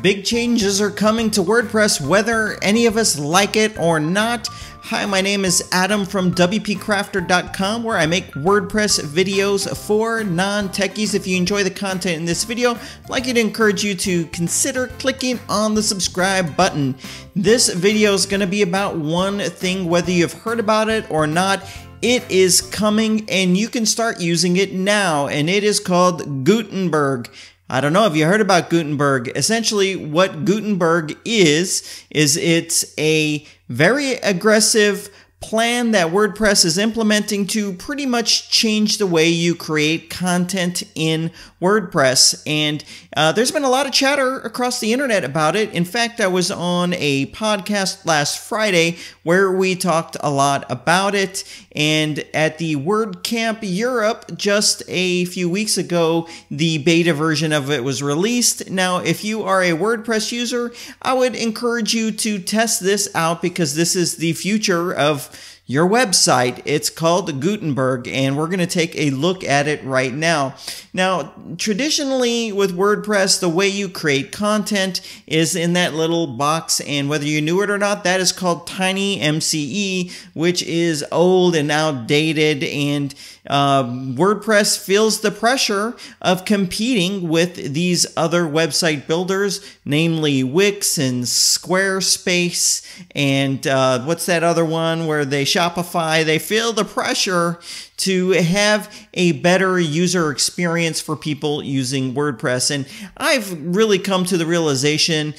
Big changes are coming to WordPress, whether any of us like it or not. Hi, my name is Adam from WPCrafter.com, where I make WordPress videos for non-techies. If you enjoy the content in this video, I'd like to encourage you to consider clicking on the subscribe button. This video is going to be about one thing, whether you've heard about it or not. It is coming and you can start using it now, and it is called Gutenberg. I don't know if you heard about Gutenberg. Essentially, what Gutenberg is it's a very aggressive plan that WordPress is implementing to pretty much change the way you create content in WordPress. And there's been a lot of chatter across the internet about it. In fact, I was on a podcast last Friday where we talked a lot about it. And at the WordCamp Europe just a few weeks ago, the beta version of it was released. Now, if you are a WordPress user, I would encourage you to test this out because this is the future of your website. It's called Gutenberg, and we're going to take a look at it right now. Now, traditionally with WordPress, the way you create content is in that little box, and whether you knew it or not, that is called TinyMCE, which is old and outdated, and WordPress feels the pressure of competing with these other website builders, namely Wix and Squarespace, and what's that other one where Shopify. They feel the pressure to have a better user experience for people using WordPress. And I've really come to the realization,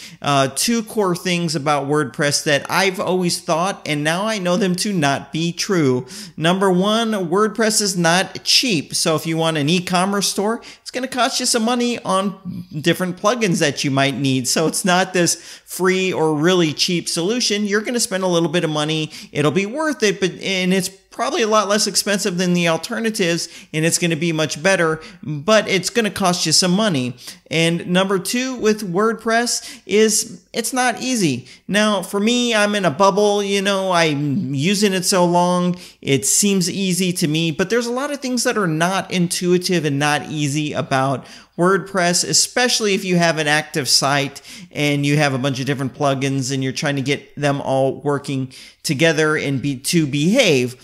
two core things about WordPress that I've always thought, and now I know them to not be true. Number one, WordPress is not cheap. So if you want an e-commerce store, it's going to cost you some money on different plugins that you might need. So it's not this free or really cheap solution. You're going to spend a little bit of money. It'll be worth it, and it's probably a lot less expensive than the alternatives, and it's going to be much better, but it's going to cost you some money. And number two with WordPress is it's not easy. Now, for me, I'm in a bubble, I'm using it so long, it seems easy to me, but there's a lot of things that are not intuitive and not easy about WordPress, especially if you have an active site and you have a bunch of different plugins and you're trying to get them all working together and to behave.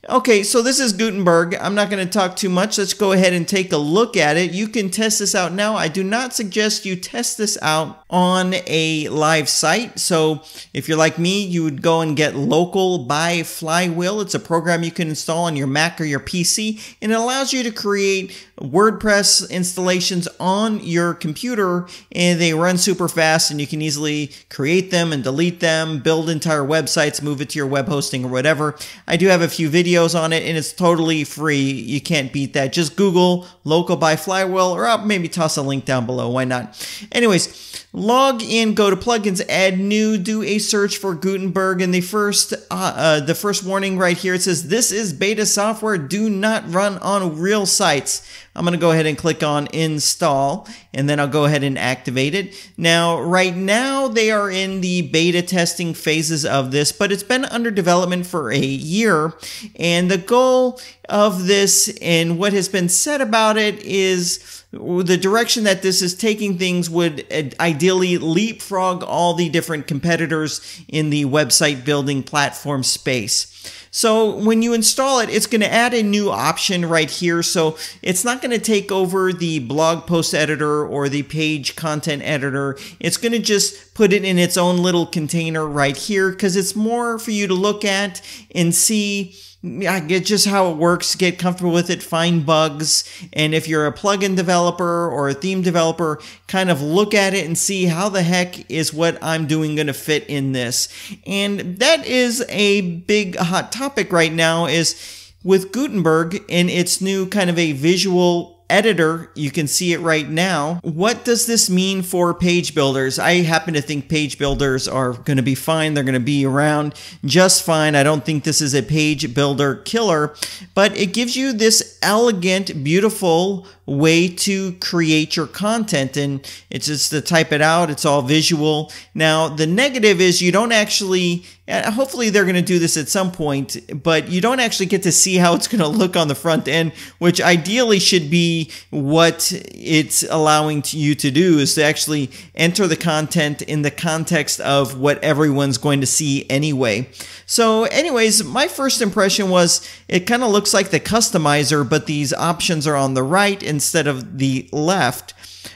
Okay, so this is Gutenberg. I'm not going to talk too much. Let's go ahead and take a look at it. You can test this out now. I do not suggest you test this out on a live site. So if you're like me, you would go and get Local by Flywheel. It's a program you can install on your Mac or your PC, and it allows you to create WordPress installations on your computer, and they run super fast, and you can easily create them and delete them, build entire websites, move it to your web hosting or whatever. I do have a few videos on it, and it's totally free. You can't beat that. Just Google Local by Flywheel, or I'll maybe toss a link down below. Why not? Anyways, log in, go to plugins, add new, do a search for Gutenberg, and the first warning right here, it says this is beta software, do not run on real sites. I'm going to go ahead and click on install, and then I'll go ahead and activate it. Now, right now, they are in the beta testing phases of this, but it's been under development for a year. And the goal of this and what has been said about it is the direction that this is taking things would ideally leapfrog all the different competitors in the website building platform space. So when you install it, it's going to add a new option right here. So it's not going to take over the blog post editor or the page content editor. It's going to just put it in its own little container right here because it's more for you to look at and see get just how it works, get comfortable with it, find bugs, and if you're a plugin developer or a theme developer, kind of look at it and see how the heck is what I'm doing going to fit in this. And that is a big hot topic right now is with Gutenberg and its new kind of a visual editor. You can see it right now. What does this mean for page builders? I happen to think page builders are going to be fine. They're going to be around just fine. I don't think this is a page builder killer, but it gives you this elegant, beautiful way to create your content, and it's just to type it out. It's all visual. Now, the negative is you don't actually, hopefully they're going to do this at some point, but you don't actually get to see how it's going to look on the front end, which ideally should be see what it's allowing you to do is to actually enter the content in the context of what everyone's going to see anyway. So anyways, my first impression was it kind of looks like the customizer, but these options are on the right instead of the left.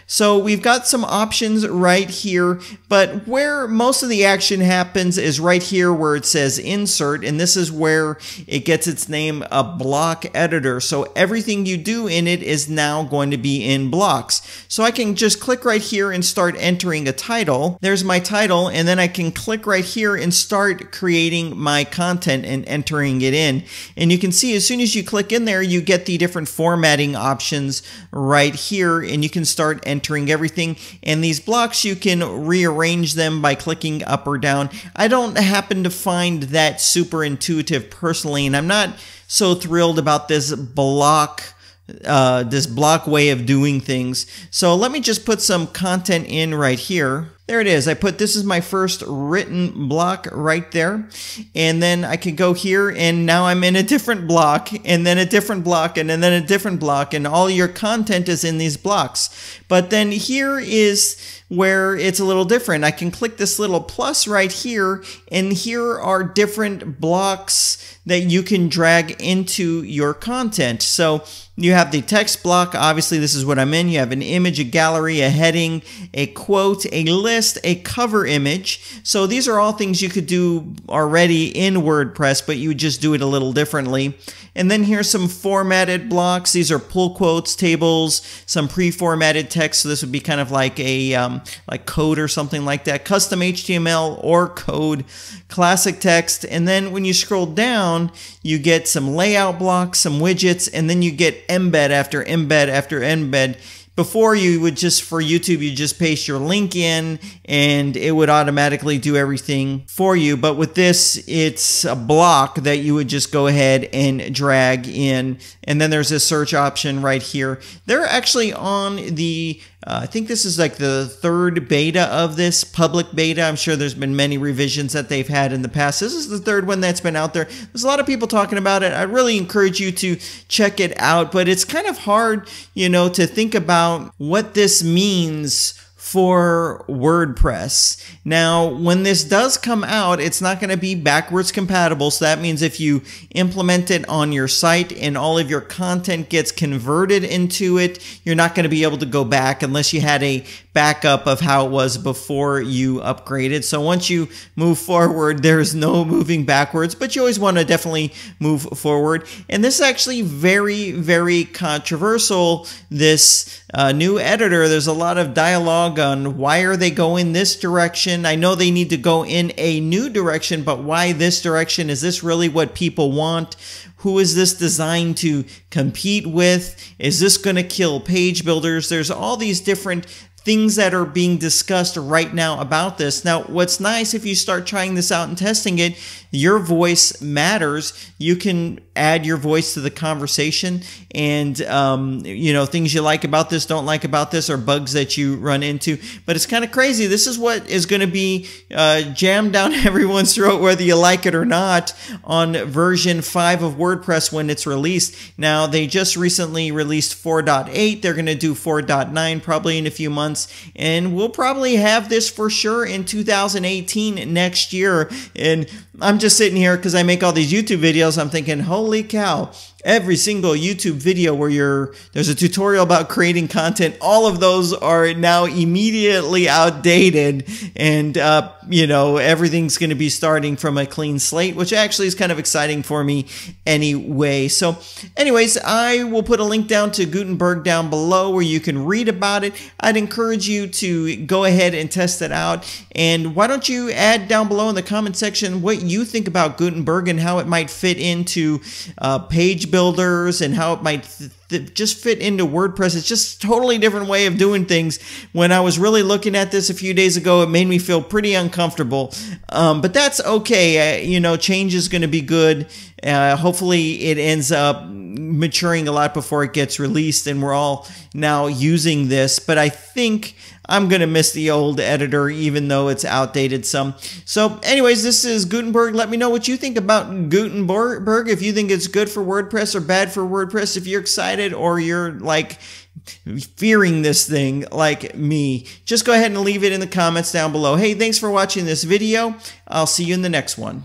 So we've got some options right here, but where most of the action happens is right here where it says insert, and this is where it gets its name, a block editor. So everything you do in it is now going to be in blocks. So I can just click right here and start entering a title. There's my title, and then I can click right here and start creating my content and entering it in. And you can see as soon as you click in there, you get the different formatting options right here, and you can start entering everything. And these blocks, you can rearrange them by clicking up or down. I don't happen to find that super intuitive personally, and I'm not so thrilled about this block way of doing things. So let me just put some content in right here. There it is. This is my first written block right there. And then I can go here, and now I'm in a different block, and then a different block, and then a different block, and all your content is in these blocks. But then here is where it's a little different. I can click this little plus right here, and here are different blocks that you can drag into your content. So you have the text block. Obviously, this is what I'm in. You have an image, a gallery, a heading, a quote, a list, a cover image. So these are all things you could do already in WordPress, but you would just do it a little differently. And then here's some formatted blocks. These are pull quotes, tables, some pre-formatted text. So this would be kind of like a like code or something like that. Custom HTML or code, classic text. And then when you scroll down, you get some layout blocks, some widgets, and then you get embed after embed after embed. Before, you would just, for YouTube, you just paste your link in and it would automatically do everything for you. But with this, it's a block that you would just go ahead and drag in. And then there's a search option right here. They're actually on the, I think this is like the third beta of this, public beta. I'm sure there's been many revisions that they've had in the past. This is the third one that's been out there. There's a lot of people talking about it. I really encourage you to check it out, but it's kind of hard, you know, to think about what this means for WordPress. Now, when this does come out, it's not going to be backwards compatible. So that means if you implement it on your site and all of your content gets converted into it, you're not going to be able to go back unless you had a backup of how it was before you upgraded. So once you move forward, there's no moving backwards, but you always want to definitely move forward. And this is actually very, very controversial, this new editor. There's a lot of dialogue on why are they going this direction. I know they need to go in a new direction, but why this direction? Is this really what people want? Who is this designed to compete with? Is this going to kill page builders? There's all these different things that are being discussed right now about this. Now, what's nice, if you start trying this out and testing it, your voice matters. You can add your voice to the conversation, and you know, things you like about this, don't like about this, or bugs that you run into. But it's kind of crazy. This is what is going to be jammed down everyone's throat, whether you like it or not, on version 5 of WordPress when it's released. Now, they just recently released 4.8. They're going to do 4.9 probably in a few months, and we'll probably have this for sure in 2018 next year. And I'm just sitting here because I make all these YouTube videos. I'm thinking, holy cow, every single YouTube video where there's a tutorial about creating content, all of those are now immediately outdated, and you know, everything's going to be starting from a clean slate, which actually is kind of exciting for me anyway. So anyways, I will put a link down to Gutenberg down below where you can read about it. I'd encourage you to go ahead and test it out, and why don't you add down below in the comment section what you think about Gutenberg and how it might fit into page builders, and how it might just fit into WordPress. It's just a totally different way of doing things. When I was really looking at this a few days ago, it made me feel pretty uncomfortable. But that's okay. You know, change is going to be good. Hopefully it ends up maturing a lot before it gets released and we're all now using this. But I think I'm going to miss the old editor, even though it's outdated some. So anyways, this is Gutenberg. Let me know what you think about Gutenberg. If you think it's good for WordPress or bad for WordPress. If you're excited or you're like fearing this thing like me, just go ahead and leave it in the comments down below. Hey, thanks for watching this video. I'll see you in the next one.